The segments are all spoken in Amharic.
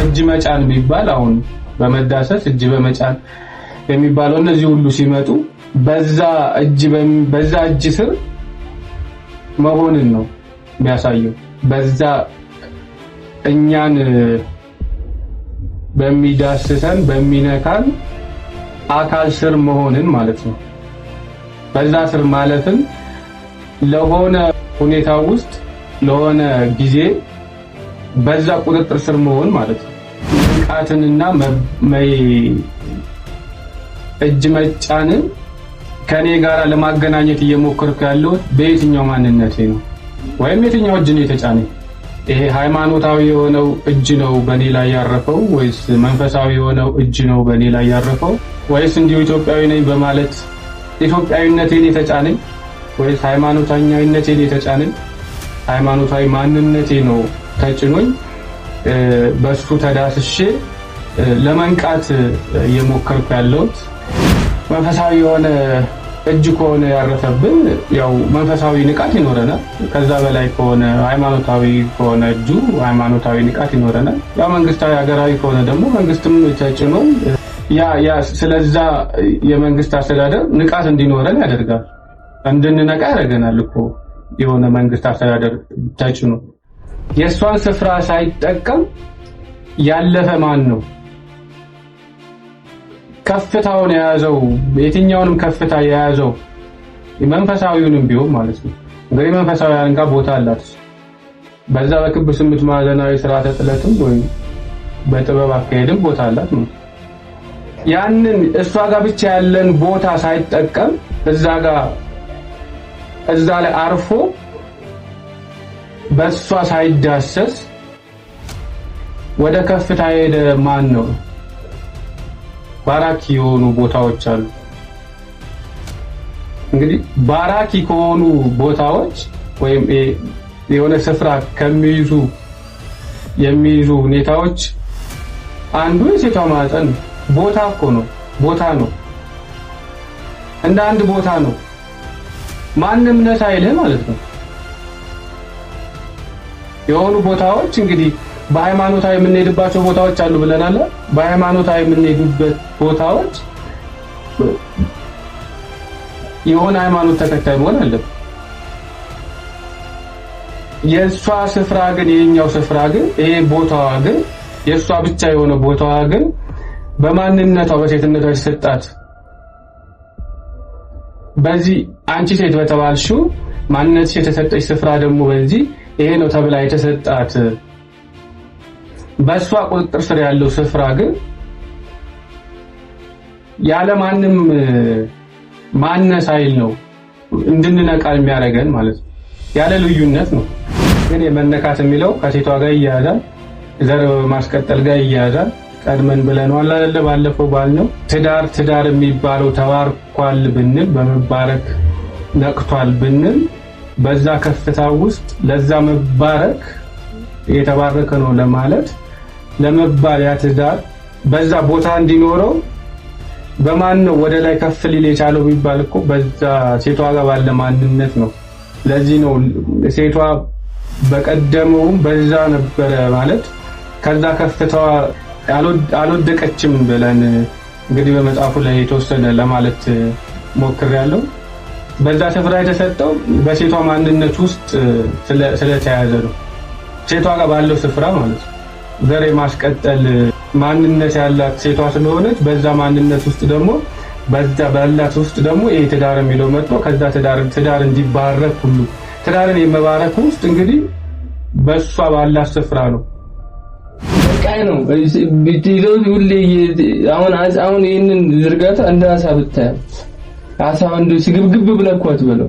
እጅ መጫን ቢባል አሁን በመዳሰስ እጅ በመጫን የሚባለው እነዚህ ሁሉ ሲመጡ በዛ እጅ ስር መሆንን ነው የሚያሳየው። በዛ እኛን በሚዳስሰን በሚነካን አካል ስር መሆንን ማለት ነው። በዛ ስር ማለትም ለሆነ ሁኔታ ውስጥ ለሆነ ጊዜ በዛ ቁጥጥር ስር መሆን ማለት ነው። ንቃትንና እጅ መጫንን ከኔ ጋር ለማገናኘት እየሞከርኩ ያለው በየትኛው ማንነቴ ነው ወይም የትኛው እጅ ነው የተጫነኝ? ይሄ ሃይማኖታዊ የሆነው እጅ ነው በኔ ላይ ያረፈው ወይስ መንፈሳዊ የሆነው እጅ ነው በኔ ላይ ያረፈው ወይስ እንዲሁ ኢትዮጵያዊ ነኝ በማለት ኢትዮጵያዊነቴን የተጫነኝ ወይስ ሃይማኖተኛነቴን የተጫነኝ? ሃይማኖታዊ ማንነቴ ነው ተጭኖኝ በሱ ተዳስሼ ለመንቃት እየሞከርኩ ያለሁት። መንፈሳዊ የሆነ እጅ ከሆነ ያረፈብን ያው መንፈሳዊ ንቃት ይኖረናል። ከዛ በላይ ከሆነ ሃይማኖታዊ ከሆነ እጁ ሃይማኖታዊ ንቃት ይኖረናል። ያው መንግስታዊ ሀገራዊ ከሆነ ደግሞ መንግስትም ተጭኖ ያ ስለዛ የመንግስት አስተዳደር ንቃት እንዲኖረን ያደርጋል። እንድንነቃ ያደርገናል እኮ የሆነ መንግስት አስተዳደር ተጭኖ። የሷን ስፍራ ሳይጠቀም ያለፈ ማን ነው? ከፍታውን የያዘው የትኛውንም ከፍታ የያዘው መንፈሳዊውንም ቢሆን ማለት ነው። እንግዲህ መንፈሳዊያን ጋር ቦታ አላት። በዛ በክብ ስምንት ማዕዘናዊ ስርዓተ ጥለትም ወይ በጥበብ አካሄድም ቦታ አላት ነው። ያንን እሷ ጋር ብቻ ያለን ቦታ ሳይጠቀም እዛ ላይ አርፎ በሷ ሳይዳሰስ ወደ ከፍታ ሄደ ማን ነው? ባራኪ የሆኑ ቦታዎች አሉ። እንግዲህ ባራኪ ከሆኑ ቦታዎች ወይም የሆነ ስፍራ የሚይዙ ሁኔታዎች አንዱ የሴቷ ማህፀን ቦታ እኮ ነው። ቦታ ነው፣ እንደ አንድ ቦታ ነው። ማንም ነሳ አይልህ ማለት ነው። የሆኑ ቦታዎች እንግዲህ በሃይማኖታዊ የምንሄድባቸው ቦታዎች አሉ ብለናል። በሃይማኖታዊ የምንሄድበት ቦታዎች የሆነ ሃይማኖት ተከታይ መሆን አለበት። የሷ ስፍራ ግን የኛው ስፍራ ግን ይሄ ቦታዋ ግን የሷ ብቻ የሆነ ቦታዋ ግን በማንነቷ በሴትነቷ የተሰጣት በዚህ አንቺ ሴት በተባልሽው ማንነትሽ የተሰጠች ስፍራ ደግሞ በዚህ ይሄ ነው ተብላ የተሰጣት በሷ ቁጥጥር ስር ያለው ስፍራ ግን ያለ ማንም ማነስ ኃይል ነው እንድንነቃ የሚያደርገን ማለት ነው። ያለ ልዩነት ነው። ግን የመነካት የሚለው ከሴቷ ጋር ይያያዛል፣ ዘር ማስቀጠል ጋር ይያያዛል። ቀድመን ብለናል አይደል? ባለፈው ባልነው ትዳር የሚባለው ተባርኳል ብንል በመባረክ ነቅቷል ብንል በዛ ከፍታ ውስጥ ለዛ መባረክ የተባረከ ነው ለማለት ለመባል ያ ትዳር በዛ ቦታ እንዲኖረው በማን ነው ወደ ላይ ከፍ ሊል የቻለው ቢባል እኮ በዛ ሴቷ ጋር ባለ ማንነት ነው። ለዚህ ነው ሴቷ በቀደመውም በዛ ነበረ ማለት ከዛ ከፍታዋ አልወደቀችም ብለን እንግዲህ በመጽሐፉ ላይ የተወሰነ ለማለት ሞክሬያለሁ። በዛ ስፍራ የተሰጠው በሴቷ ማንነት ውስጥ ስለተያዘ ነው። ሴቷ ጋር ባለው ስፍራ ማለት ነው። ዘር ማስቀጠል ማንነት ያላት ሴቷ ስለሆነች በዛ ማንነት ውስጥ ደግሞ በዛ ባላት ውስጥ ደግሞ ይሄ ትዳር የሚለው መጥቶ ከዛ ትዳር እንዲባረክ ሁሉ ትዳርን የመባረክ ውስጥ እንግዲህ በሷ ባላት ስፍራ ነው። በቃይ ነው ቢትይዘው ሁሌ አሁን ይሄንን ዝርጋታ እንደ ሐሳብ ብታይ ሐሳብ እንደ ሲግብግብ ብለህ እኮ አትበለው።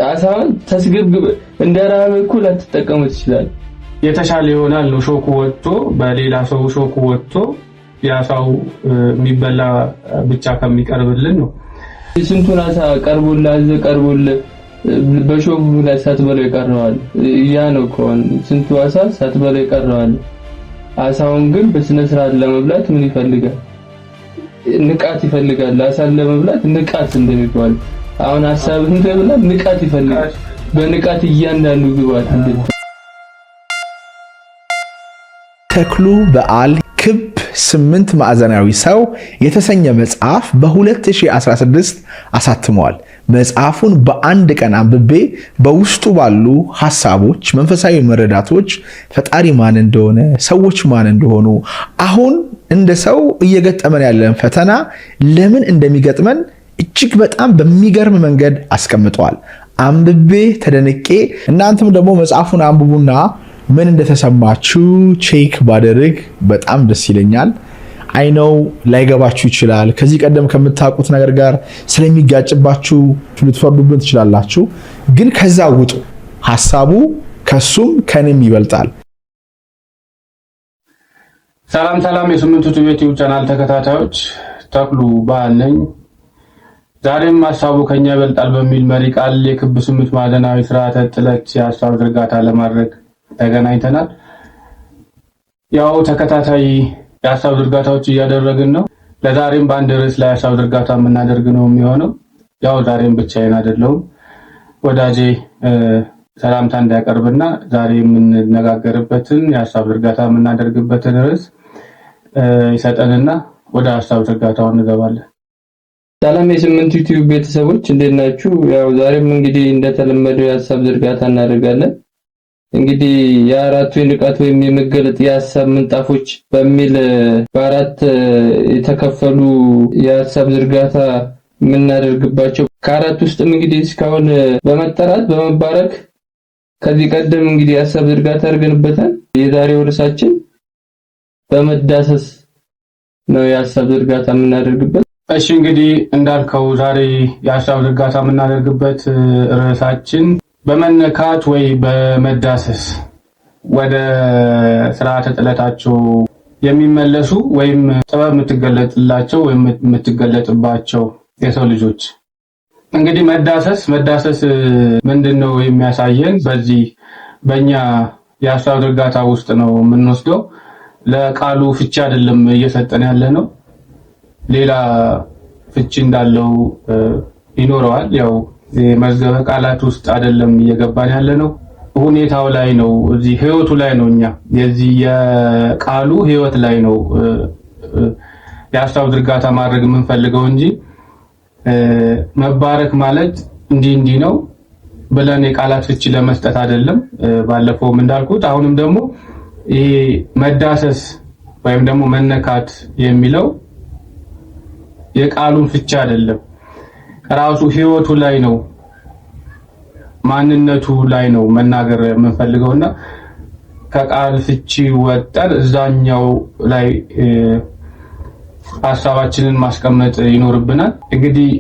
ሐሳብን ተስግብግብ እንደራበ እኮ ላትጠቀመው ትችላለህ። የተሻለ ይሆናል ነው ሾኩ ወጥቶ በሌላ ሰው ሾኩ ወጥቶ ያ ሰው የሚበላ ብቻ ከሚቀርብልን ነው። ስንቱን አሳ ቀርቦልህ በሾኩ ላይ ሳትበለው ይቀርባል። ያ ነው ኮን ስንቱ አሳ ሳትበለው ይቀርባል። አሳውን ግን በስነ ስርዓት ለመብላት ምን ይፈልጋል? ንቃት ይፈልጋል። አሳን ለመብላት ንቃት እንደሚባል አሁን ሐሳብህን ለመብላት ንቃት ይፈልጋል። በንቃት እያንዳንዱ ግባት ተክሉ በዓል ክብ 8 ማዕዘናዊ ሰው የተሰኘ መጽሐፍ በ2016 አሳትመዋል። መጽሐፉን በአንድ ቀን አንብቤ በውስጡ ባሉ ሐሳቦች፣ መንፈሳዊ መረዳቶች ፈጣሪ ማን እንደሆነ፣ ሰዎች ማን እንደሆኑ፣ አሁን እንደ ሰው እየገጠመን ያለን ፈተና ለምን እንደሚገጥመን እጅግ በጣም በሚገርም መንገድ አስቀምጠዋል። አንብቤ ተደንቄ እናንተም ደግሞ መጽሐፉን አንብቡና ምን እንደተሰማችሁ ቼክ ባደርግ በጣም ደስ ይለኛል። አይነው ላይገባችሁ ይችላል። ከዚህ ቀደም ከምታውቁት ነገር ጋር ስለሚጋጭባችሁ ልትፈርዱብን ትችላላችሁ። ግን ከዛ ውጡ። ሐሳቡ ከሱም ከኔም ይበልጣል። ሰላም ሰላም፣ የስምንቱ ዩቲዩብ ቻናል ተከታታዮች ተክሉ በዓል ነኝ። ዛሬም ሐሳቡ ከኛ ይበልጣል በሚል መሪ ቃል የክብ 8 ማዕዘናዊ ስርዓተ ጥለት የሐሳብ ዝርጋታ ለማድረግ ተገናኝተናል። ያው ተከታታይ የሐሳብ ዝርጋታዎች እያደረግን ነው። ለዛሬም በአንድ ርዕስ ላይ ሐሳብ ዝርጋታ የምናደርግ ነው የሚሆነው። ያው ዛሬም ብቻዬን አይደለሁም። ወዳጄ ሰላምታ እንዳያቀርብና ዛሬ የምንነጋገርበትን የሐሳብ ዝርጋታ የምናደርግበትን ርዕስ ይሰጠንና ወደ ሐሳብ ዝርጋታው እንገባለን። ሰላም የስምንቱ ዩቲዩብ ቤተሰቦች እንዴት ናችሁ? ያው ዛሬም እንግዲህ እንደተለመደው የሐሳብ ዝርጋታ እናደርጋለን። እንግዲህ የአራቱ የንቃት ወይም የመገለጥ የሐሳብ ምንጣፎች በሚል በአራት የተከፈሉ የሐሳብ ዝርጋታ የምናደርግባቸው ከአራት ውስጥም እንግዲህ እስካሁን በመጠራት በመባረክ ከዚህ ቀደም እንግዲህ የሐሳብ ዝርጋታ አድርገንበታል። የዛሬው ርዕሳችን በመዳሰስ ነው የሐሳብ ዝርጋታ የምናደርግበት። እሺ እንግዲህ እንዳልከው ዛሬ የሐሳብ ዝርጋታ የምናደርግበት ርዕሳችን በመነካት ወይ በመዳሰስ ወደ ስርዓተ ጥለታቸው የሚመለሱ ወይም ጥበብ የምትገለጥላቸው ወይም የምትገለጥባቸው የሰው ልጆች። እንግዲህ መዳሰስ ምንድነው የሚያሳየን? በዚህ በእኛ የሐሳብ ዝርጋታ ውስጥ ነው የምንወስደው። ለቃሉ ፍቺ አይደለም እየሰጠን ያለ ነው። ሌላ ፍቺ እንዳለው ይኖረዋል። ያው የመዝገበ ቃላት ውስጥ አይደለም እየገባን ያለ ነው። ሁኔታው ላይ ነው፣ እዚህ ህይወቱ ላይ ነው። እኛ የዚህ የቃሉ ህይወት ላይ ነው የሐሳብ ዝርጋታ ማድረግ የምንፈልገው እንጂ መባረክ ማለት እንዲህ ነው ብለን የቃላት ፍቺ ለመስጠት አይደለም። ባለፈውም እንዳልኩት አሁንም ደግሞ ይሄ መዳሰስ ወይም ደግሞ መነካት የሚለው የቃሉን ፍቺ አይደለም፣ ራሱ ህይወቱ ላይ ነው፣ ማንነቱ ላይ ነው መናገር የምንፈልገውና ከቃል ፍቺ ወጣን እዛኛው ላይ ሐሳባችንን ማስቀመጥ ይኖርብናል። እንግዲህ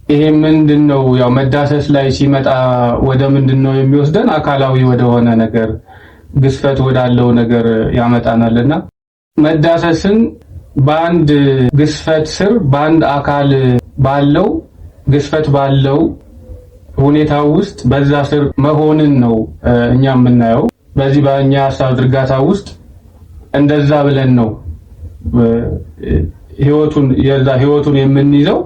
ይሄ ምንድነው? ያው መዳሰስ ላይ ሲመጣ ወደ ምንድነው የሚወስደን? አካላዊ ወደሆነ ነገር፣ ግዝፈት ወዳለው ነገር ያመጣናልና መዳሰስን በአንድ ግዝፈት ስር በአንድ አካል ባለው ግዝፈት ባለው ሁኔታ ውስጥ በዛ ስር መሆንን ነው እኛ የምናየው። በዚህ በእኛ ሐሳብ ዝርጋታ ውስጥ እንደዛ ብለን ነው ህይወቱን የምንይዘው።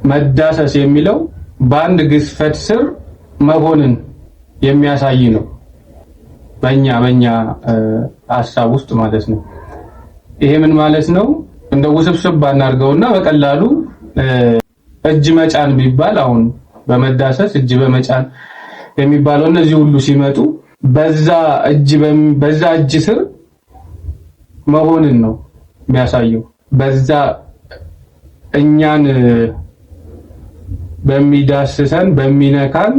መዳሰስ የሚለው በአንድ ግዝፈት ስር መሆንን የሚያሳይ ነው በእኛ ሐሳብ ውስጥ ማለት ነው። ይሄ ምን ማለት ነው? እንደ ውስብስብ ባናርገውና በቀላሉ እጅ መጫን ቢባል አሁን በመዳሰስ እጅ በመጫን የሚባለው እነዚህ ሁሉ ሲመጡ በዛ እጅ ስር መሆንን ነው የሚያሳየው። በዛ እኛን በሚዳስሰን በሚነካን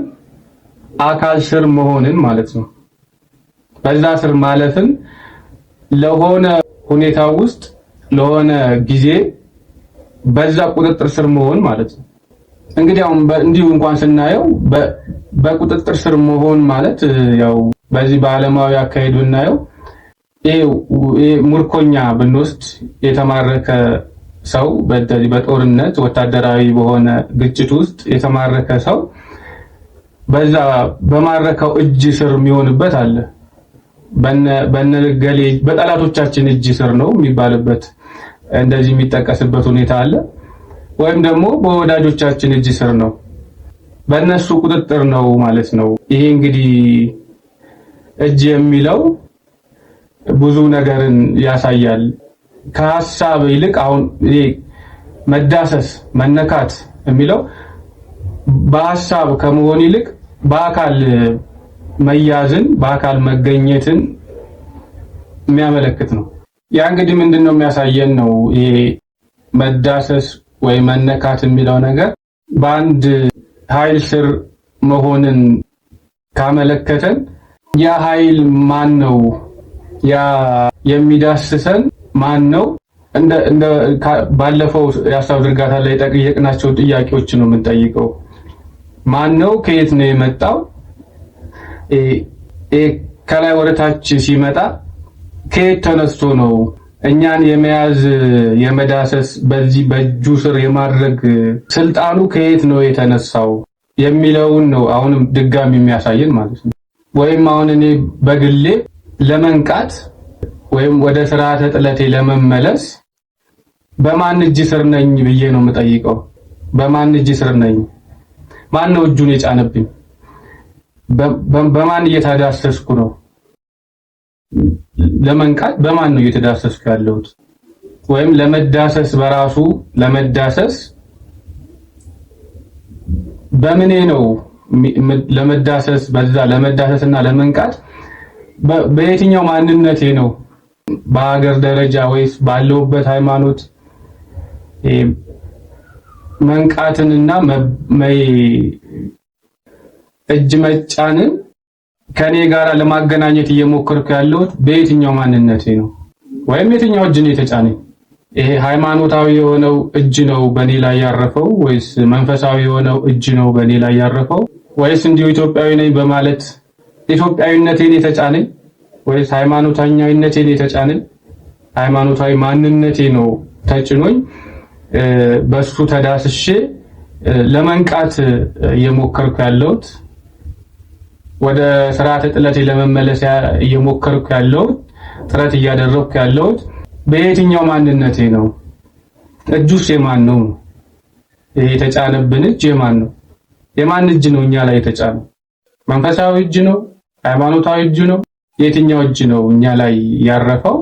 አካል ስር መሆንን ማለት ነው። በዛ ስር ማለፍን ለሆነ ሁኔታ ውስጥ ለሆነ ጊዜ በዛ ቁጥጥር ስር መሆን ማለት ነው። እንግዲህ አሁን እንዲሁ እንኳን ስናየው በቁጥጥር ስር መሆን ማለት ያው በዚህ በዓለማዊ አካሄድ ብናየው ይሄ ሙርኮኛ ብንወስድ የተማረከ ሰው በጦርነት ወታደራዊ በሆነ ግጭት ውስጥ የተማረከ ሰው በዛ በማረከው እጅ ስር የሚሆንበት አለ። በነገሌ በጠላቶቻችን እጅ ስር ነው የሚባልበት እንደዚህ የሚጠቀስበት ሁኔታ አለ። ወይም ደግሞ በወዳጆቻችን እጅ ስር ነው፣ በእነሱ ቁጥጥር ነው ማለት ነው። ይሄ እንግዲህ እጅ የሚለው ብዙ ነገርን ያሳያል። ከሐሳብ ይልቅ አሁን መዳሰስ መነካት የሚለው በሐሳብ ከመሆን ይልቅ በአካል መያዝን በአካል መገኘትን የሚያመለክት ነው። ያ እንግዲህ ምንድነው የሚያሳየን ነው ይሄ መዳሰስ ወይ መነካት የሚለው ነገር በአንድ ኃይል ስር መሆንን ካመለከተን ያ ኃይል ማን ነው? ያ የሚዳስሰን ማን ነው? እንደ ባለፈው የሀሳብ ዝርጋታ ላይ ጠየቅናቸው ጥያቄዎች ነው የምንጠይቀው። ማን ነው? ከየት ነው የመጣው? ከላይ ወደታች ሲመጣ ከየት ተነስቶ ነው እኛን የመያዝ የመዳሰስ በዚህ በእጁ ስር የማድረግ ስልጣኑ ከየት ነው የተነሳው የሚለውን ነው አሁንም ድጋሚ የሚያሳየን ማለት ነው። ወይም አሁን እኔ በግሌ ለመንቃት ወይም ወደ ስርዓተ ጥለቴ ለመመለስ በማን እጅ ስር ነኝ ብዬ ነው የምጠይቀው። በማን እጅ ስር ነኝ? ማን ነው እጁን የጫነብኝ? በማን እየተዳሰስኩ ነው? ለመንቃት በማን ነው እየተዳሰስኩ ያለሁት? ወይም ለመዳሰስ በራሱ ለመዳሰስ በምኔ ነው ለመዳሰስ በዛ ለመዳሰስና ለመንቃት በየትኛው ማንነቴ ነው? በሀገር ደረጃ ወይስ ባለውበት ሃይማኖት መንቃትንና እጅ መጫንን ከኔ ጋር ለማገናኘት እየሞከርኩ ያለሁት በየትኛው ማንነቴ ነው? ወይም የትኛው እጅ ነው የተጫነኝ? ይሄ ሃይማኖታዊ የሆነው እጅ ነው በኔ ላይ ያረፈው ወይስ መንፈሳዊ የሆነው እጅ ነው በኔ ላይ ያረፈው? ወይስ እንዲሁ ኢትዮጵያዊ ነኝ በማለት ኢትዮጵያዊነቴን የተጫነኝ ወይስ ሃይማኖተኛዊነቴን የተጫነኝ? ሃይማኖታዊ ማንነቴ ነው ተጭኖኝ በሱ ተዳስሼ ለመንቃት እየሞከርኩ ያለሁት ወደ ስርዓተ ጥለቴ ለመመለስ እየሞከርኩ ያለሁት ጥረት እያደረኩ ያለሁት በየትኛው ማንነቴ ነው? እጁስ የማን ነው? ይሄ የተጫነብን እጅ የማን ነው? የማን እጅ ነው እኛ ላይ የተጫነው? መንፈሳዊ እጅ ነው? ሃይማኖታዊ እጅ ነው? የትኛው እጅ ነው እኛ ላይ ያረፈው?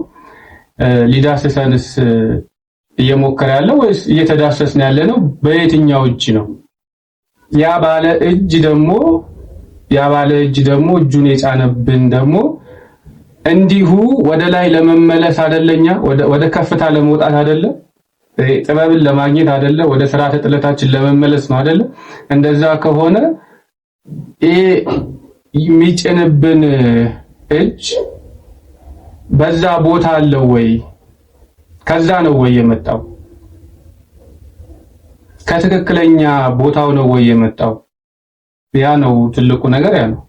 ሊዳስሰንስ እየሞከረ ያለው ወይስ እየተዳሰስን ያለ ነው? በየትኛው እጅ ነው? ያ ባለ እጅ ደግሞ እጁን የጫነብን ደግሞ እንዲሁ ወደ ላይ ለመመለስ አይደለኛ ወደ ከፍታ ለመውጣት አይደለ? ጥበብን ለማግኘት አይደለ? ወደ ስርዓተ ጥለታችን ለመመለስ ነው አይደለ? እንደዛ ከሆነ ይሄ የሚጭንብን እጅ በዛ ቦታ አለው ወይ? ከዛ ነው ወይ የመጣው? ከትክክለኛ ቦታው ነው ወይ የመጣው? ያ ነው ትልቁ ነገር ያ ነው።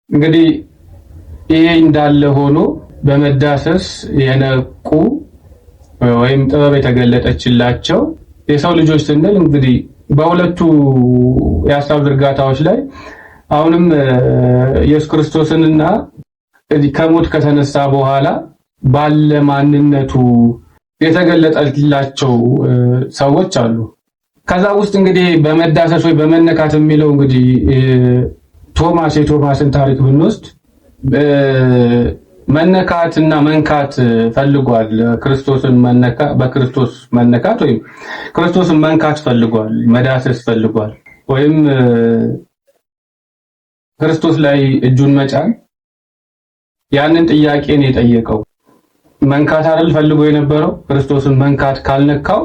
እንግዲህ ይሄ እንዳለ ሆኖ በመዳሰስ የነቁ ወይም ጥበብ የተገለጠችላቸው የሰው ልጆች ስንል እንግዲህ በሁለቱ የሀሳብ ዝርጋታዎች ላይ አሁንም ኢየሱስ ክርስቶስንና ከሞት ከተነሳ በኋላ ባለ ማንነቱ የተገለጠላቸው ሰዎች አሉ። ከዛ ውስጥ እንግዲህ በመዳሰስ ወይ በመነካት የሚለው እንግዲህ የቶማስን ታሪክ ብንወስድ መነካትና መንካት ፈልጓል። በክርስቶስ መነካት ወይም ክርስቶስን መንካት ፈልጓል፣ መዳሰስ ፈልጓል። ወይም ክርስቶስ ላይ እጁን መጫን ያንን ጥያቄ ነው የጠየቀው። መንካት አይደል ፈልጎ የነበረው? ክርስቶስን መንካት ካልነካው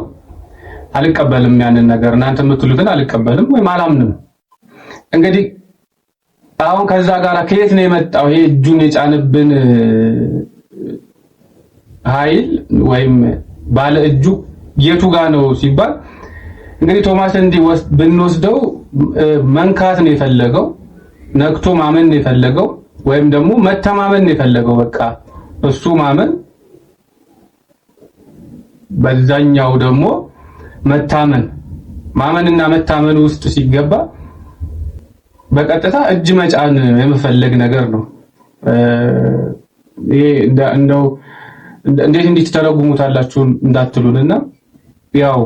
አልቀበልም፣ ያንን ነገር እናንተ የምትሉትን አልቀበልም ወይም አላምንም። እንግዲህ አሁን ከዛ ጋር ከየት ነው የመጣው ይሄ እጁን የጫነብን ኃይል ወይም ባለ እጁ የቱ ጋር ነው ሲባል እንግዲህ ቶማስን ብንወስደው መንካት ነው የፈለገው፣ ነክቶ ማመን ነው የፈለገው፣ ወይም ደግሞ መተማመን ነው የፈለገው። በቃ እሱ በዛኛው ደግሞ ማመንና መታመን ውስጥ ሲገባ በቀጥታ እጅ መጫን የመፈለግ ነገር ነው። ይሄ እንደው እንዴት እንድትተረጉሙታላችሁ እንዳትሉንና ያው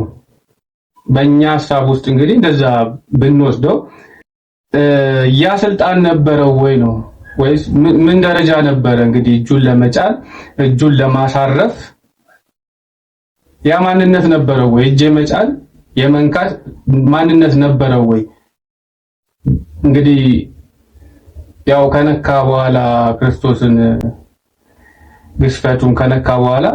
በእኛ ሐሳብ ውስጥ እንግዲህ እንደዛ ብንወስደው ያ ስልጣን ነበረው ወይ ነው ወይስ ምን ደረጃ ነበረ እንግዲህ እጁን ለመጫን እጁን ለማሳረፍ ያ ማንነት ነበረው ወይ? እጅ መጫን የመንካት ማንነት ነበረው ወይ? እንግዲህ ያው ከነካ በኋላ ክርስቶስን ግዝፈቱን ከነካ በኋላ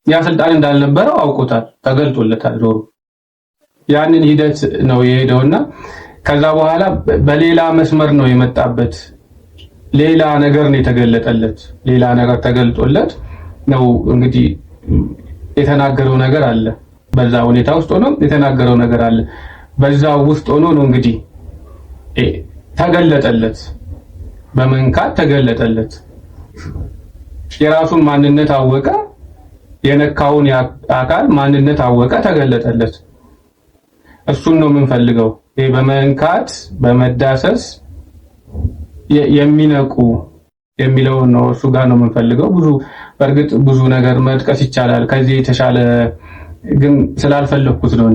ያ ስልጣን እንዳልነበረው አውቆታል፣ ተገልጦለታል። ዞሮ ያንን ሂደት ነው የሄደውና ከዛ በኋላ በሌላ መስመር ነው የመጣበት። ሌላ ነገር ነው የተገለጠለት፣ ሌላ ነገር ተገልጦለት ነው እንግዲህ የተናገረው ነገር አለ። በዛ ሁኔታ ውስጥ ሆኖ የተናገረው ነገር አለ። በዛ ውስጥ ሆኖ ነው እንግዲህ ተገለጠለት፣ በመንካት ተገለጠለት። የራሱን ማንነት አወቀ፣ የነካውን አካል ማንነት አወቀ፣ ተገለጠለት። እሱን ነው የምንፈልገው። በመንካት በመዳሰስ የሚነቁ የሚለው ነው፣ እሱ ጋር ነው የምንፈልገው። በእርግጥ ብዙ ነገር መጥቀስ ይቻላል ከዚህ የተሻለ፣ ግን ስላልፈለኩት ነው።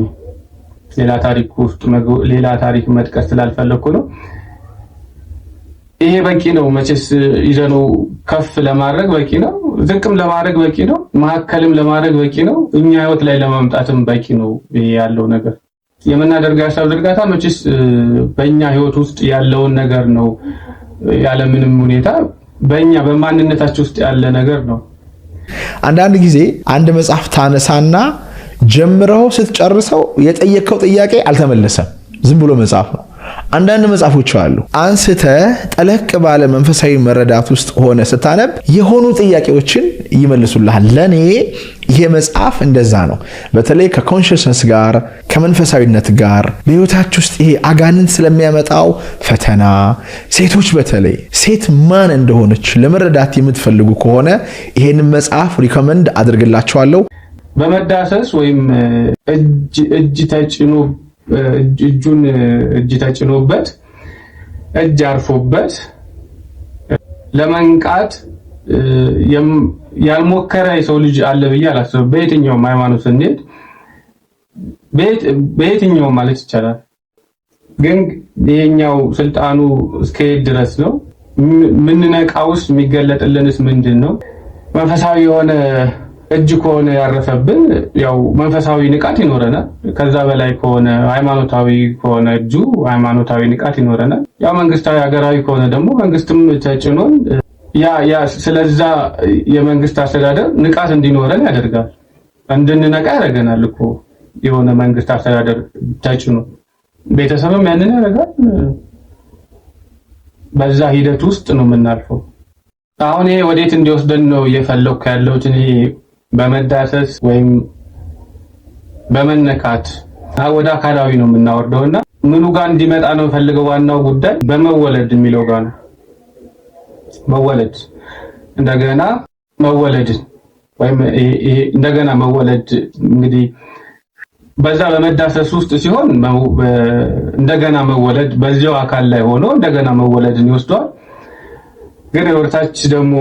ሌላ ታሪክ መጥቀስ ስላልፈለኩ ነው። ይሄ በቂ ነው መቼስ። ይዘነው ከፍ ለማድረግ በቂ ነው፣ ዝቅም ለማድረግ በቂ ነው፣ መሀከልም ለማድረግ በቂ ነው፣ እኛ ህይወት ላይ ለማምጣትም በቂ ነው። ይሄ ያለው ነገር የምናደርገው ሐሳብ ዝርጋታ መቼስ በእኛ ህይወት ውስጥ ያለውን ነገር ነው። ያለምንም ሁኔታ በእኛ በማንነታችን ውስጥ ያለ ነገር ነው። አንዳንድ ጊዜ አንድ መጽሐፍ ታነሳና ጀምረው ስትጨርሰው የጠየቀው ጥያቄ አልተመለሰም፣ ዝም ብሎ መጽሐፍ ነው። አንዳንድ መጽሐፎች አሉ አንስተ ጠለቅ ባለ መንፈሳዊ መረዳት ውስጥ ሆነ ስታነብ የሆኑ ጥያቄዎችን ይመልሱልሃል። ለኔ ይሄ መጽሐፍ እንደዛ ነው። በተለይ ከኮንሽስነስ ጋር ከመንፈሳዊነት ጋር በህይወታችሁ ውስጥ ይሄ አጋንንት ስለሚያመጣው ፈተና፣ ሴቶች በተለይ ሴት ማን እንደሆነች ለመረዳት የምትፈልጉ ከሆነ ይሄንን መጽሐፍ ሪኮመንድ አድርግላችኋለሁ። በመዳሰስ ወይም እጅ ተጭኖበት እጅ አርፎበት ለመንቃት ያልሞከረ የሰው ልጅ አለ ብዬ አላስብም። በየትኛውም ሃይማኖት ስንሄድ በየትኛውም ማለት ይቻላል። ግን ይሄኛው ስልጣኑ እስከሄድ ድረስ ነው። ምንነቃውስ የሚገለጥልንስ ምንድን ነው? መንፈሳዊ የሆነ እጅ ከሆነ ያረፈብን ያው መንፈሳዊ ንቃት ይኖረናል። ከዛ በላይ ከሆነ ሃይማኖታዊ ከሆነ እጁ ሃይማኖታዊ ንቃት ይኖረናል። ያው መንግስታዊ ሀገራዊ ከሆነ ደግሞ መንግስትም ተጭኖን ያ ስለዛ የመንግስት አስተዳደር ንቃት እንዲኖረን ያደርጋል። እንድንነቃ ያደርገናል እኮ የሆነ መንግስት አስተዳደር ተጭኖ፣ ቤተሰብም ያንን ያደርጋል። በዛ ሂደት ውስጥ ነው የምናልፈው። አሁን ይሄ ወዴት እንዲወስደን ነው እየፈለኩ ያለሁት? እኔ በመዳሰስ ወይም በመነካት ወደ አካላዊ ነው የምናወርደውና ምኑ ጋር እንዲመጣ ነው ፈልገው። ዋናው ጉዳይ በመወለድ የሚለው ጋር ነው። መወለድ እንደገና መወለድ ወይም እንደገና መወለድ እንግዲህ በዛ በመዳሰስ ውስጥ ሲሆን እንደገና መወለድ በዚያው አካል ላይ ሆኖ እንደገና መወለድን ይወስደዋል። ግን ወርታች ደግሞ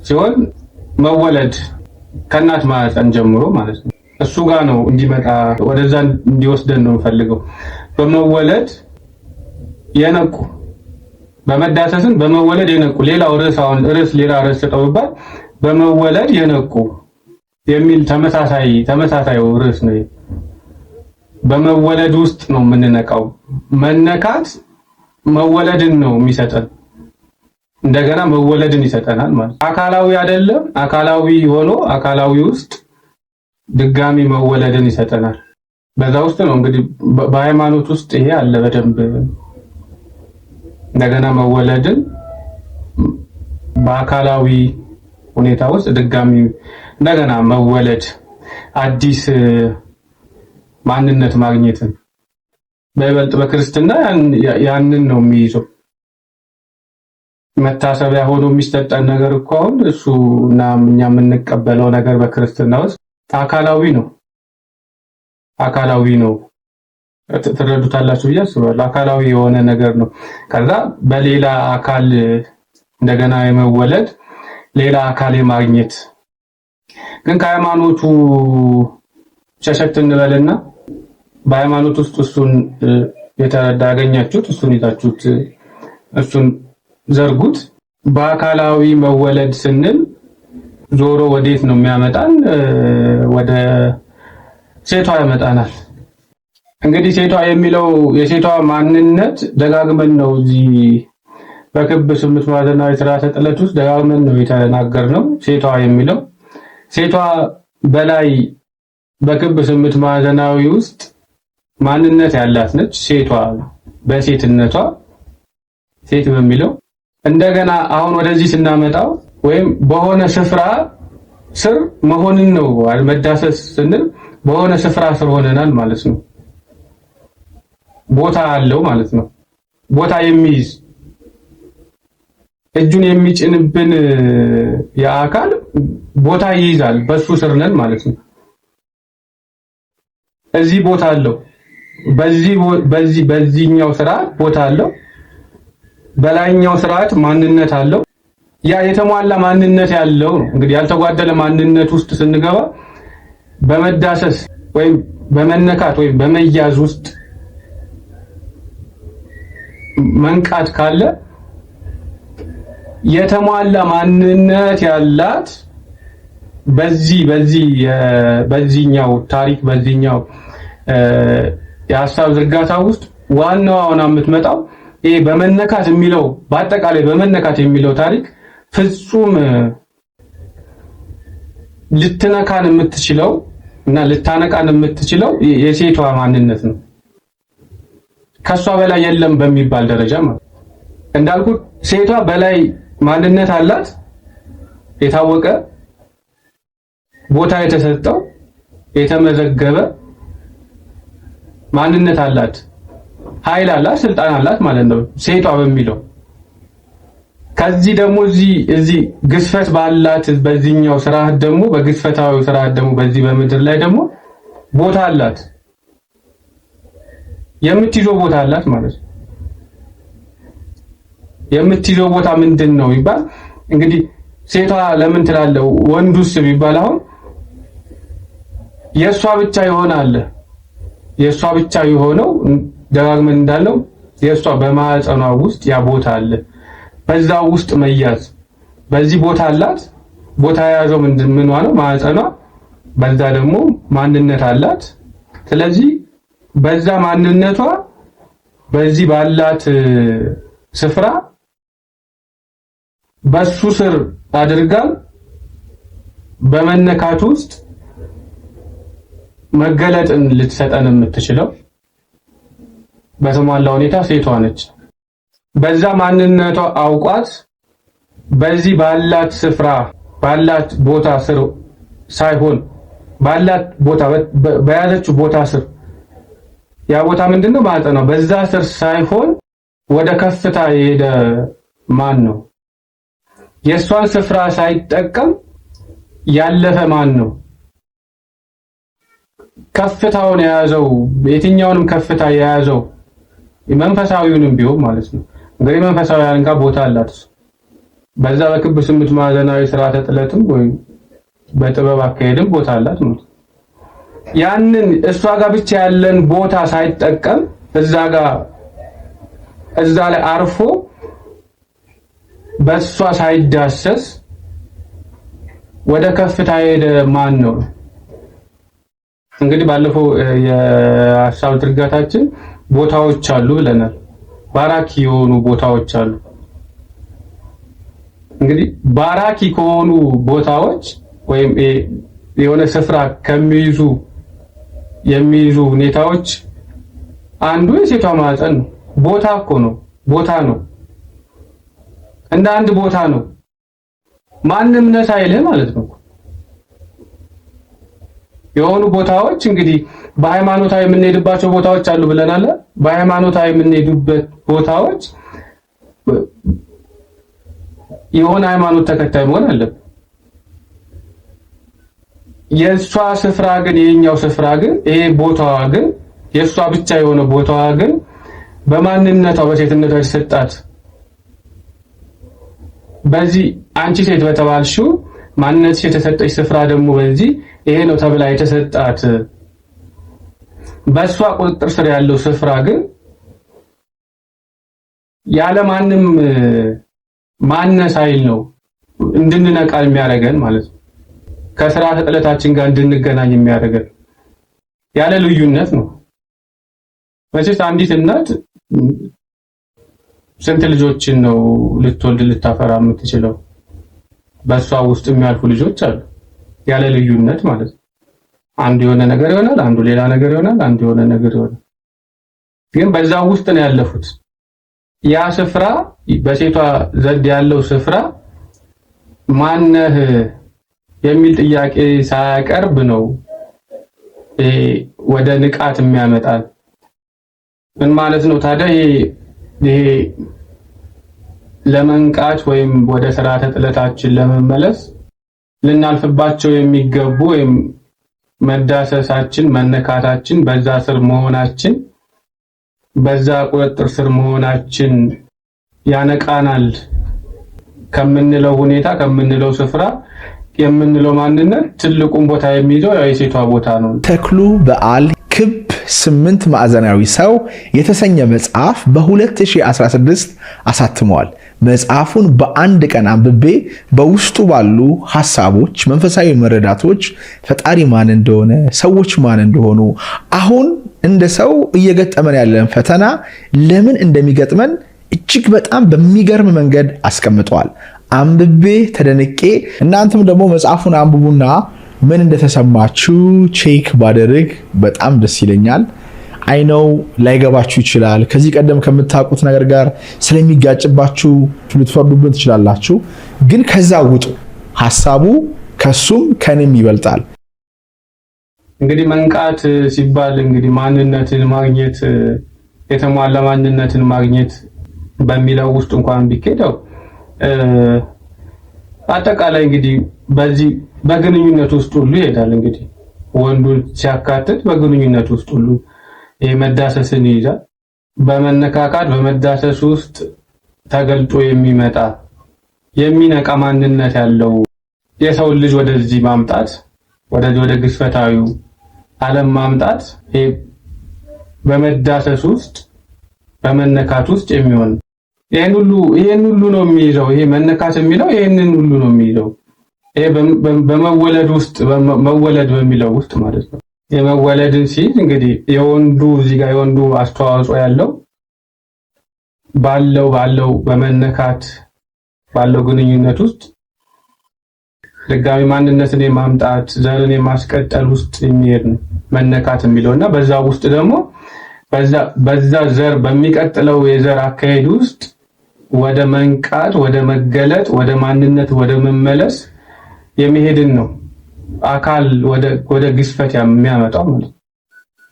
ሲሆን መወለድ ከእናት ማህፀን ጀምሮ ማለት ነው። እሱ ጋር ነው እንዲመጣ ወደዛ እንዲወስደን ነው ፈልገው። በመወለድ የነቁ በመዳሰስን በመወለድ የነቁ ሌላው ርዕስ ሌላ ርዕስ ተጠውባል። በመወለድ የነቁ የሚል ተመሳሳይ ርዕስ ነው። በመወለድ ውስጥ ነው የምንነቃው። መነካት መወለድን ነው የሚሰጠን፣ እንደገና መወለድን ይሰጠናል ማለት። አካላዊ አይደለም፣ አካላዊ ሆኖ አካላዊ ውስጥ ድጋሚ መወለድን ይሰጠናል። በዛ ውስጥ ነው እንግዲህ በሃይማኖት ውስጥ ይሄ አለ በደንብ። እንደገና መወለድን በአካላዊ ሁኔታ ውስጥ ድጋሚ እንደገና መወለድ፣ አዲስ ማንነት ማግኘትን በይበልጥ በክርስትና ያንን ነው የሚይዘው። መታሰቢያ ሆኖ የሚሰጠን ነገር እኮ አሁን እሱና እኛ የምንቀበለው ነገር በክርስትና ውስጥ አካላዊ ነው። ትረዱታላችሁ ብዬ አስባለሁ። አካላዊ የሆነ ነገር ነው። ከዛ በሌላ አካል እንደገና የመወለድ ሌላ አካል የማግኘት ግን ከሃይማኖቱ ሸሸት እንበልና በሃይማኖት ውስጥ እሱን የተረዳ ያገኛችሁት እሱን ይዛችሁት እሱን ዘርጉት። በአካላዊ መወለድ ስንል ዞሮ ወዴት ነው የሚያመጣን? ወደ ሴቷ ያመጣናል። እንግዲህ ሴቷ የሚለው የሴቷ ማንነት ደጋግመን ነው እዚህ በክብ ስምንት ማዕዘናዊ ስርዓተ ጥለት ውስጥ ደጋግመን ነው የተናገርነው። ሴቷ የሚለው ሴቷ በላይ በክብ ስምንት ማዕዘናዊ ውስጥ ማንነት ያላት ነች። ሴቷ በሴትነቷ ሴት በሚለው እንደገና አሁን ወደዚህ ስናመጣው ወይም በሆነ ስፍራ ስር መሆንን ነው። መዳሰስ ስንል በሆነ ስፍራ ስር ሆነናል ማለት ነው። ቦታ አለው ማለት ነው። ቦታ የሚይዝ እጁን የሚጭንብን የአካል ቦታ ይይዛል። በሱ ስር ነን ማለት ነው። እዚህ ቦታ አለው። በዚህኛው ስርዓት ቦታ አለው። በላይኛው ስርዓት ማንነት አለው። ያ የተሟላ ማንነት ያለው ነው። እንግዲህ ያልተጓደለ ማንነት ውስጥ ስንገባ በመዳሰስ ወይም በመነካት ወይም በመያዝ ውስጥ መንቃት ካለ የተሟላ ማንነት ያላት በዚህኛው ታሪክ በዚህኛው የሐሳብ ዝርጋታ ውስጥ ዋናዋን የምትመጣው ይሄ በመነካት የሚለው በአጠቃላይ በመነካት የሚለው ታሪክ ፍጹም ልትነካን የምትችለው እና ልታነቃን የምትችለው የሴቷ ማንነት ነው። ከሷ በላይ የለም በሚባል ደረጃ ማለት እንዳልኩት ሴቷ በላይ ማንነት አላት። የታወቀ ቦታ የተሰጠው የተመዘገበ ማንነት አላት። ኃይል አላት፣ ስልጣን አላት ማለት ነው ሴቷ በሚለው። ከዚህ ደግሞ እዚህ ግዝፈት ባላት በዚህኛው ስርዓት ደግሞ በግዝፈታዊ ስርዓት ደግሞ በዚህ በምድር ላይ ደግሞ ቦታ አላት፣ የምትይዘው ቦታ አላት ማለት ነው። የምትይዘው ቦታ ምንድን ነው ይባል እንግዲህ ሴቷ ለምን ትላለው ወንዱስ ቢባል አሁን የሷ ብቻ ይሆናል። የሷ ብቻ የሆነው ደጋግመን እንዳለው የሷ በማህፀኗ ውስጥ ያ ቦታ አለ። በዛ ውስጥ መያዝ በዚህ ቦታ አላት። ቦታ የያዘው ምን ነው ማህፀኗ። በዛ ደግሞ ማንነት አላት። ስለዚህ በዛ ማንነቷ በዚህ ባላት ስፍራ በሱ ስር አድርጋን በመነካት ውስጥ መገለጥን ልትሰጠን የምትችለው በተሟላ ሁኔታ ሴቷ ነች። በዛ ማንነቷ አውቋት በዚህ ባላት ስፍራ ባላት ቦታ ስር ሳይሆን ባላት ቦታ በያዘችው ቦታ ስር ያ ቦታ ምንድነው ማህፀኗ በዛ ስር ሳይሆን ወደ ከፍታ የሄደ ማን ነው? የሷን ስፍራ ሳይጠቀም ያለፈ ማን ነው? ከፍታውን የያዘው የትኛውንም ከፍታ የያዘው መንፈሳዊውንም ቢሆን ማለት ነው። እንግዲህ መንፈሳዊያን ጋር ቦታ አላት። በዛ በክብ ስምንት ማዕዘናዊ ስርዓተ ጥለትም ወይ በጥበብ አካሄድም ቦታ አላት ማለት ነው። ያንን እሷ ጋር ብቻ ያለን ቦታ ሳይጠቀም እዛ ላይ አርፎ በሷ ሳይዳሰስ ወደ ከፍታ ሄደ ማን ነው? እንግዲህ ባለፈው የሐሳብ ዝርጋታችን ቦታዎች አሉ ብለናል። ባራኪ የሆኑ ቦታዎች አሉ። እንግዲህ ባራኪ ከሆኑ ቦታዎች ወይም የሆነ ስፍራ የሚይዙ ሁኔታዎች አንዱ የሴቷ ማህፀን ነው። ቦታ እኮ ነው። ቦታ ነው። እንደ አንድ ቦታ ነው። ማንም ነሳ አይልህ ማለት ነው። የሆኑ ቦታዎች እንግዲህ በሃይማኖታዊ የምንሄድባቸው ቦታዎች አሉ ብለናል። በሃይማኖታዊ የምንሄድበት ቦታዎች የሆነ ሃይማኖት ተከታይ መሆን አለበት። የሷ ስፍራ ግን የኛው ስፍራ ግን ይሄ ቦታዋ ግን የሷ ብቻ የሆነ ቦታዋ ግን በማንነቷ በሴትነቷ የተሰጣት በዚህ አንቺ ሴት በተባልሽው ማንነትሽ የተሰጠች ስፍራ ደግሞ በዚህ ይሄ ነው ተብላ የተሰጣት በሷ ቁጥጥር ስር ያለው ስፍራ ግን ያለ ማንም ማነስ ኃይል ነው እንድንነቃ የሚያደርገን ማለት ነው። ከስራ ተጥለታችን ጋር እንድንገናኝ የሚያደርገን ያለ ልዩነት ነው። መቼስ አንዲት እናት ስንት ልጆችን ነው ልትወልድ ልታፈራ የምትችለው? በሷ ውስጥ የሚያልፉ ልጆች አሉ ያለ ልዩነት ማለት ነው። አንዱ የሆነ ነገር ይሆናል፣ አንዱ ሌላ ነገር ይሆናል፣ አንዱ የሆነ ነገር ይሆናል። ግን በዛ ውስጥ ነው ያለፉት። ያ ስፍራ በሴቷ ዘንድ ያለው ስፍራ ማነህ የሚል ጥያቄ ሳያቀርብ ነው ወደ ንቃት የሚያመጣል። ምን ማለት ነው ታዲያ? ይሄ ለመንቃት ወይም ወደ ስርዓተ ጥለታችን ለመመለስ ልናልፍባቸው የሚገቡ ወይም መዳሰሳችን፣ መነካታችን፣ በዛ ስር መሆናችን፣ በዛ ቁጥጥር ስር መሆናችን ያነቃናል ከምንለው ሁኔታ ከምንለው ስፍራ የምንለው ማንነት ትልቁን ቦታ የሚይዘው የሴቷ ቦታ ነው። ተክሉ በዓል ክብ 8 ማዕዘናዊ ሰው የተሰኘ መጽሐፍ በ2016 አሳትመዋል። መጽሐፉን በአንድ ቀን አንብቤ በውስጡ ባሉ ሐሳቦች፣ መንፈሳዊ መረዳቶች ፈጣሪ ማን እንደሆነ፣ ሰዎች ማን እንደሆኑ፣ አሁን እንደ ሰው እየገጠመን ያለን ፈተና ለምን እንደሚገጥመን እጅግ በጣም በሚገርም መንገድ አስቀምጠዋል። አንብቤ ተደንቄ እናንተም ደግሞ መጽሐፉን አንብቡና ምን እንደተሰማችሁ ቼክ ባደርግ በጣም ደስ ይለኛል። አይነው ላይገባችሁ ይችላል። ከዚህ ቀደም ከምታውቁት ነገር ጋር ስለሚጋጭባችሁ ልትፈርዱብን ትችላላችሁ። ግን ከዛ ውጡ። ሐሳቡ ከሱም ከኔም ይበልጣል። እንግዲህ መንቃት ሲባል እንግዲህ ማንነትን ማግኘት፣ የተሟላ ማንነትን ማግኘት በሚለው ውስጥ እንኳን ቢኬደው አጠቃላይ እንግዲህ በዚህ በግንኙነት ውስጥ ሁሉ ይሄዳል። እንግዲህ ወንዱን ሲያካትት በግንኙነት ውስጥ ሁሉ የመዳሰስን ይይዛል። በመነካካት በመዳሰስ ውስጥ ተገልጦ የሚመጣ የሚነቃ ማንነት ያለው የሰው ልጅ ወደዚህ ማምጣት ወደ ግዝፈታዊው ዓለም ማምጣት በመዳሰስ ውስጥ በመነካት ውስጥ የሚሆን ይሄን ሁሉ ነው የሚይዘው። ይሄ መነካት የሚለው ይሄንን ሁሉ ነው የሚይዘው። ይሄ በመወለድ ውስጥ መወለድ በሚለው ውስጥ ማለት ነው። የመወለድን ሲል እንግዲህ የወንዱ እዚህ ጋር የወንዱ አስተዋጽኦ ያለው ባለው በመነካት ባለው ግንኙነት ውስጥ ድጋሚ ማንነትን የማምጣት ዘርን የማስቀጠል ውስጥ የሚሄድ ነው መነካት የሚለውና በዛ ውስጥ ደግሞ በዛ ዘር በሚቀጥለው የዘር አካሄድ ውስጥ ወደ መንቃት፣ ወደ መገለጥ፣ ወደ ማንነት፣ ወደ መመለስ የሚሄድን ነው አካል ወደ ግዝፈት የሚያመጣው ማለት።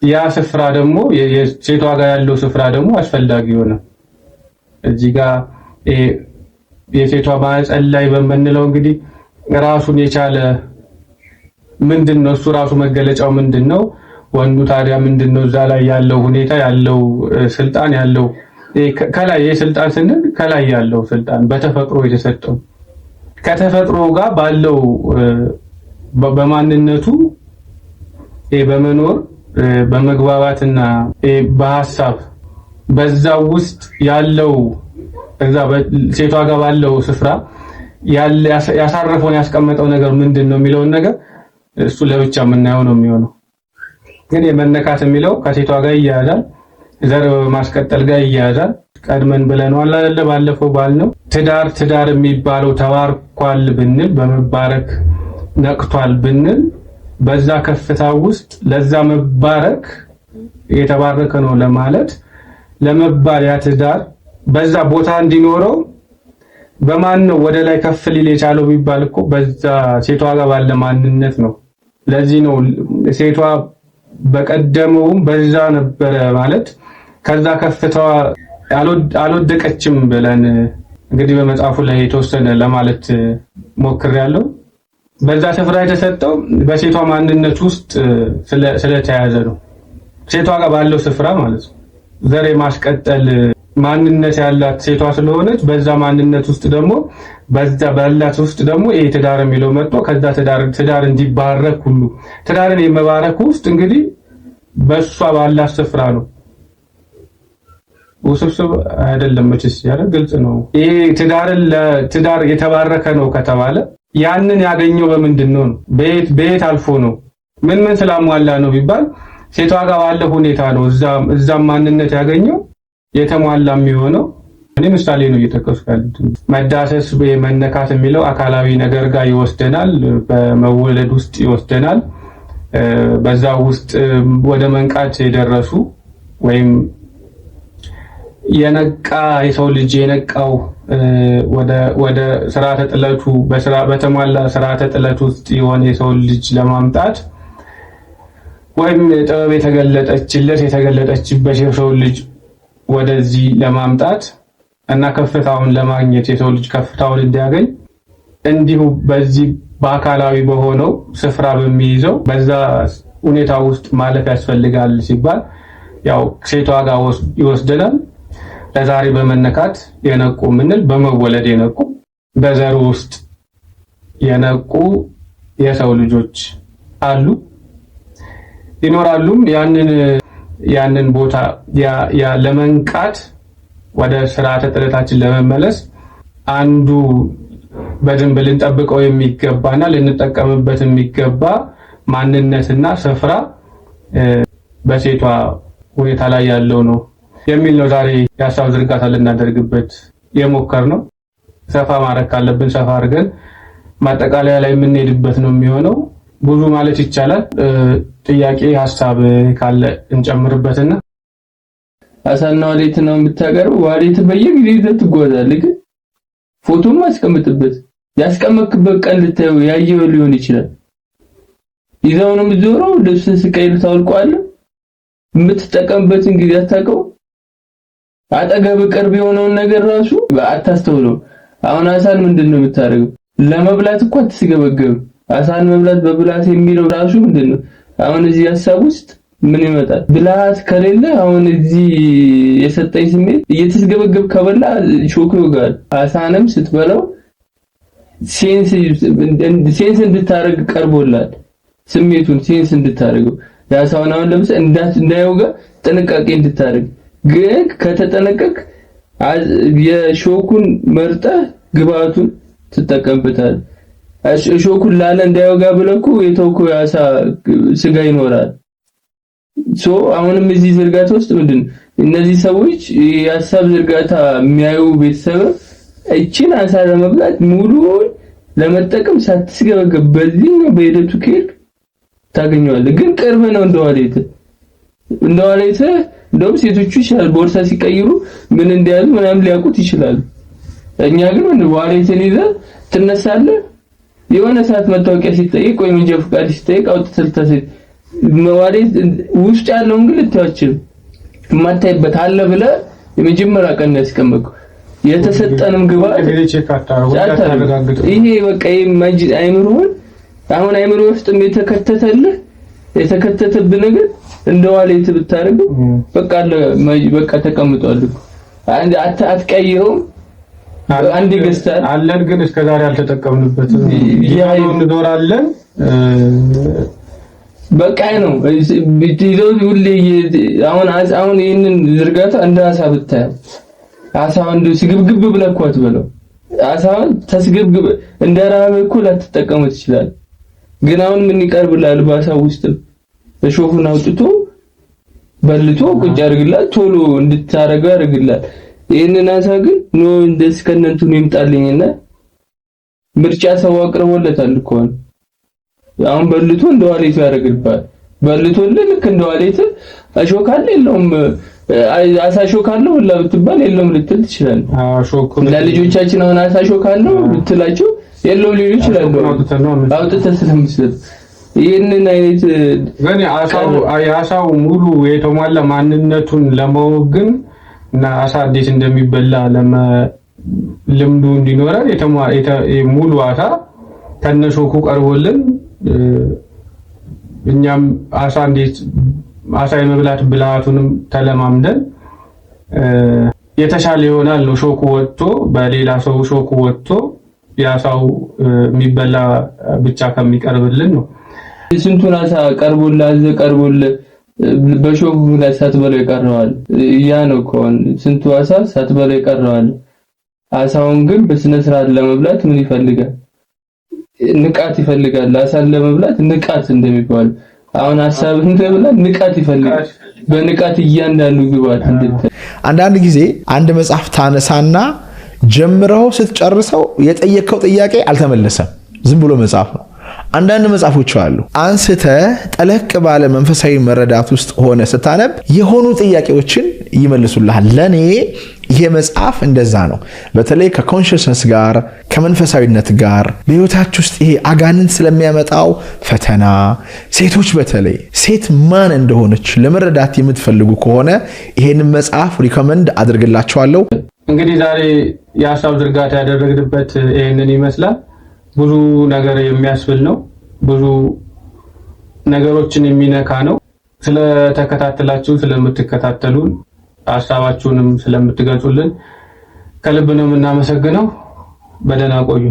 ያ ስፍራ ደግሞ የሴቷ ጋር ያለው ስፍራ ደግሞ አስፈላጊ ሆነ። እዚህ ጋር የሴቷ ማህፀን ላይ በምንለው እንግዲህ ራሱን የቻለ ምንድነው እሱ ራሱ መገለጫው ምንድነው? ወንዱ ታዲያ ምንድነው? እዛ ላይ ያለው ሁኔታ ያለው ስልጣን ያለው ከላይ የስልጣን ስንል ከላይ ያለው ስልጣን በተፈጥሮ የተሰጠው ከተፈጥሮ ጋር ባለው በማንነቱ በመኖር በመግባባትና በሐሳብ በዛ ውስጥ ያለው እዛ ሴቷ ጋር ባለው ስፍራ ያሳረፈውን ያስቀመጠው ነገር ምንድነው የሚለውን ነገር እሱ ለብቻ የምናየው ነው የሚሆነው። ግን የመነካት የሚለው ከሴቷ ጋር ይያያዛል፣ ዘር ማስቀጠል ጋር ይያያዛል። ቀድመን ብለናል አይደለ? ባለፈው ባልነው ትዳር የሚባለው ተባርኳል ብንል በመባረክ ነቅቷል ብንል በዛ ከፍታ ውስጥ ለዛ መባረክ የተባረከ ነው ለማለት ለመባል ያ ትዳር በዛ ቦታ እንዲኖረው በማን ነው ወደ ላይ ከፍ ሊል የቻለው ቢባል እኮ በዛ ሴቷ ጋር ባለ ማንነት ነው። ለዚህ ነው ሴቷ በቀደመውም በዛ ነበረ ማለት ከዛ ከፍታዋ አልወደቀችም ብለን እንግዲህ በመጽሐፉ ላይ የተወሰነ ለማለት ሞክሬያለሁ። በዛ ስፍራ የተሰጠው በሴቷ ማንነት ውስጥ ስለተያዘ ነው። ሴቷ ጋር ባለው ስፍራ ማለት ነው። ዘር የማስቀጠል ማንነት ያላት ሴቷ ስለሆነች በዛ ማንነት ውስጥ ደግሞ በዛ ባላት ውስጥ ደግሞ ይሄ ትዳር የሚለው መጥቶ ከዛ ትዳር እንዲባረክ ሁሉ ትዳርን የመባረክ ውስጥ እንግዲህ በሷ ባላት ስፍራ ነው ውስብስብ አይደለም መቼስ ያለ ግልጽ ነው። ይሄ ትዳር የተባረከ ነው ከተባለ ያንን ያገኘው በምንድን ነው? በየት አልፎ ነው? ምን ስላሟላ ነው ቢባል ሴቷ ጋር ባለ ሁኔታ ነው እዛም ማንነት ያገኘው የተሟላ የሚሆነው። እኔ ምሳሌ ነው እየተከስኩ ያሉት። መዳሰስ መነካት የሚለው አካላዊ ነገር ጋር ይወስደናል፣ በመወለድ ውስጥ ይወስደናል። በዛ ውስጥ ወደ መንቃት የደረሱ ወይም የነቃ የሰው ልጅ የነቃው ወደ ስርዓተ ጥለቱ በተሟላ ስርዓተ ጥለት ውስጥ የሆነ የሰው ልጅ ለማምጣት ወይም ጥበብ የተገለጠችበት የሰው ልጅ ወደዚህ ለማምጣት እና ከፍታውን ለማግኘት የሰው ልጅ ከፍታውን እንዲያገኝ እንዲሁ በዚህ በአካላዊ በሆነው ስፍራ በሚይዘው በዛ ሁኔታ ውስጥ ማለፍ ያስፈልጋል ሲባል ያው ሴቷ ጋር ይወስደናል። ለዛሬ በመነካት የነቁ ምንል በመወለድ የነቁ በዘሩ ውስጥ የነቁ የሰው ልጆች አሉ ይኖራሉም። ያንን ቦታ ለመንቃት ወደ ስርዓተ ጥለታችን ለመመለስ አንዱ በደንብ ልንጠብቀው የሚገባና ልንጠቀምበት የሚገባ ማንነትና ስፍራ በሴቷ ሁኔታ ላይ ያለው ነው የሚል ነው። ዛሬ የሀሳብ ዝርጋታ ልናደርግበት የሞከርነው ሰፋ ማድረግ ካለብን ሰፋ አድርገን ማጠቃለያ ላይ የምንሄድበት ነው የሚሆነው። ብዙ ማለት ይቻላል። ጥያቄ ሀሳብ ካለ እንጨምርበትና አሳና ዋሌት ነው የምታቀርበው። ዋሌት በየጊዜው ትጓዛለህ፣ ግን ፎቶም አስቀምጥበት። ያስቀመጥክበት ቀን ልታየው ያየው ሊሆን ይችላል። ይዛውንም ዞሮ ልብስ ስቀይር ታውልቀዋለህ። የምትጠቀምበትን ጊዜ አታውቀው። አጠገብ ቅርብ የሆነውን ነገር ራሱ አታስተውለው። አሁን አሳን ምንድነው የምታደርገው? ለመብላት እኮ አትስገበገብ። አሳን መብላት በብላት የሚለው ራሱ ምንድነው? አሁን እዚህ ሐሳብ ውስጥ ምን ይመጣል? ብልሃት ከሌለ አሁን እዚህ የሰጠኝ ስሜት እየተስገበገብ ከበላ ሾክ ይወጋል። አሳንም ስትበላው ሴንስ እንድታረግ ቀርቦላል። ስሜቱን ሴንስ እንድታረገው ያሳውን አሁን ለምሳሌ እንዳይወጋ ጥንቃቄ እንድታረግ። ግን ከተጠነቀቅ የሾኩን መርጠህ ግባቱን ትጠቀምበታል። ሾኩን ላለ እንዳይወጋ ብለኩ የተውኩ ያሳ ስጋ ይኖራል። አሁንም እዚህ ዝርጋታ ውስጥ ምንድነው እነዚህ ሰዎች የሐሳብ ዝርጋታ የሚያዩ ቤተሰብ እቺን አሳ ለመብላት ሙሉ ለመጠቀም ሳትስገበገብ በዚህ ነው በሂደቱ ከሄድክ ታገኘዋለህ። ግን ቅርብ ነው እንደዋሌት እንደውም ሴቶቹ ይችላል ቦርሳ ሲቀይሩ ምን እንደያዙ ምናምን ሊያውቁት ይችላል። እኛ ግን ዋሌትን ይዘህ ትነሳለህ። የሆነ ሰዓት መታወቂያ ሲጠይቅ ወይ መንጃ ፈቃድ ሲጠይቅ አውጥተህ ተሰጥ ዋሌት ውስጥ ያለውን ግን ልታያችሁ የማታይበት አለ ብለህ የመጀመሪያ ቀን ያስቀመጥኩ የተሰጠንም ግብአት ይሄ በቃ አይምሮህን አሁን አይምሮ ውስጥም የተከተተብህ ነገር እንደ ዋሌት ብታረግ በቃ ተቀምጧል። አትቀይረውም። አንድ ገዝተሃል አለን ግን እስከዛሬ አልተጠቀምንበትም። ይሄው እንኖራለን። በቃ ነው ቢትይዘው ሁሌ አሁን ይሄንን ዝርጋታ እንደ አሳ ብታየው አሳው እንደ ሲግብግብ ብለህ እኮ አትበለው። አሳው ተስግብግብ እንደ ራብ እኮ ላትጠቀመው ትችላለህ። ግን አሁን ምን ይቀርብላል? በአሳው ውስጥ እሾሁን አውጥቶ በልቶ ቁጭ ያርግላል፣ ቶሎ እንድታረጋው ያርግላል። ይሄንን አሳ ግን እንደዚህ ከነንቱን ይምጣልኝና ምርጫ ሰው አቅርቦለታል እኮ አሁን በልቶ እንደዋሌት ያደርግልባል። በልቶ ልክ እንደዋሌት አሾካለ የለውም አሳሾካለው ሁላ ብትባል የለውም ልትል ትችላለህ። ለልጆቻችን አሁን አሳሾካለው ብትላቸው የለውም ሊሉ ይችላሉ። አውጥተህ ስለምትሰጥ ይሄንን አይነት ግን አሳው ሙሉ የተሟላ ማንነቱን ለማወግን እና አሳ እንዴት እንደሚበላ ልምዱ እንዲኖረን ሙሉ አሳ ከነሾኩ ቀርቦልን እኛም አሳ የመብላት ብልሃቱንም ተለማምደን የተሻለ ይሆናል ነው። ሾኩ ወጥቶ በሌላ ሰው ሾኩ ወጥቶ ያሳው የሚበላ ብቻ ከሚቀርብልን ነው። ስንቱን አሳ ቀርቦልህ በሾው ላይ ሳትበለው ይቀርዋል። ያ ነው እኮ ስንቱ አሳ ሳትበለው ይቀርዋል። አሳውን ግን በስነ ስርዓት ለመብላት ምን ይፈልጋል? ንቃት ይፈልጋል። አሳን ለመብላት ንቃት እንደሚባል አሁን ሐሳብ እንደምላ ንቃት ይፈልጋል። በንቃት እያንዳንዱ ግባት አንዳንድ ጊዜ አንድ መጽሐፍ ታነሳና ጀምረው ስትጨርሰው የጠየቀው ጥያቄ አልተመለሰም። ዝም ብሎ መጽሐፍ ነው። አንዳንድ መጽሐፎች አሉ አንስተ ጠለቅ ባለ መንፈሳዊ መረዳት ውስጥ ሆነ ስታነብ የሆኑ ጥያቄዎችን ይመልሱልሃል። ለኔ ይሄ መጽሐፍ እንደዛ ነው። በተለይ ከኮንሽስነስ ጋር ከመንፈሳዊነት ጋር በህይወታችሁ ውስጥ ይሄ አጋንንት ስለሚያመጣው ፈተና ሴቶች በተለይ ሴት ማን እንደሆነች ለመረዳት የምትፈልጉ ከሆነ ይሄንን መጽሐፍ ሪኮመንድ አድርግላችኋለሁ። እንግዲህ ዛሬ የሐሳብ ዝርጋታ ያደረግንበት ይሄንን ይመስላል። ብዙ ነገር የሚያስብል ነው። ብዙ ነገሮችን የሚነካ ነው። ስለተከታተላችሁ ስለምትከታተሉን ሐሳባችሁንም ስለምትገልጹልን ከልብ ነው የምናመሰግነው። በደህና ቆዩ።